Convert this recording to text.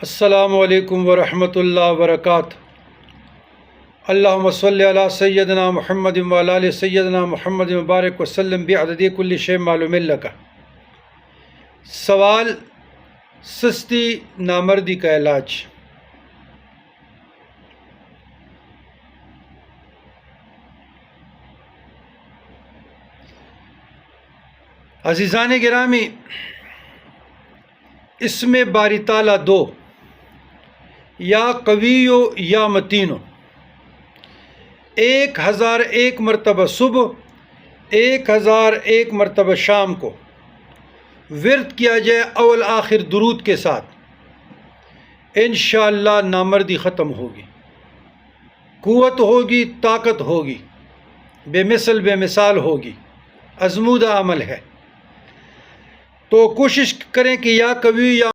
السلام علیکم ورحمۃ اللہ وبرکاتہ۔ اللہم صلی علی سیدنا محمد وعلی آل سیدنا محمد مبارک وسلم بعدد کل شیء معلوم لک۔ سوال: سستی نامردی کا علاج۔ عزیزان گرامی، اس میں باری تعالیٰ دو، یا قویو یا متینو، 1001 مرتبہ صبح، 1001 مرتبہ شام کو ورد کیا جائے اول آخر درود کے ساتھ، انشاءاللہ نامردی ختم ہوگی، قوت ہوگی، طاقت ہوگی، بے مثل بے مثال ہوگی، آزمودہ عمل ہے۔ تو کوشش کریں کہ یا قوی یا